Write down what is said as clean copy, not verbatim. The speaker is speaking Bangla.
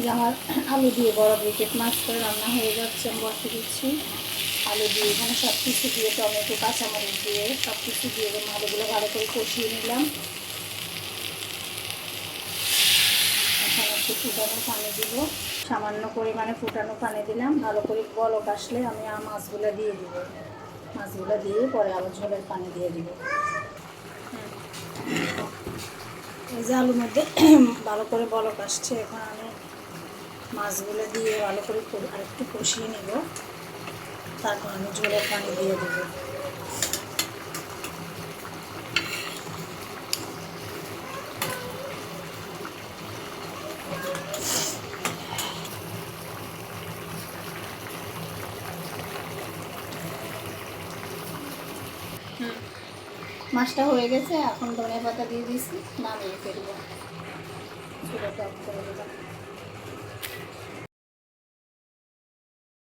যে আমার আলু দিয়ে বড় ব্রিকেট মাছ করে রান্না হয়ে যাচ্ছে, আমি বসে দিচ্ছি। আলু দিয়ে এখানে সব কিছু দিয়ে টমেটো কাঁচামরিচ দিয়ে সব কিছু দিয়ে আলুগুলো ভালো করে কষিয়ে নিলাম। এখন একটু ফুটানো পানি দিব, সামান্য পরিমাণে ফুটানো পানি দিলাম। ভালো করে বলক আসলে আমি মাছগুলো দিয়ে দিব। মাছগুলো দিয়ে পরে আবার ঝোলের পানি দিয়ে দিব। এই যে আলুর মধ্যে ভালো করে বলক আসছে, এখন আমি মাছগুলো দিয়ে ভালো করে আরেকটু কষিয়ে নেব, তারপর আমি ঝোলের পানি দিয়ে দেবো। মাছটা হয়ে গেছে, এখন ধনে পাতা দিয়ে দিয়েছি, নামিয়ে ফেলবো। চুলাটা অফ করে দিলাম।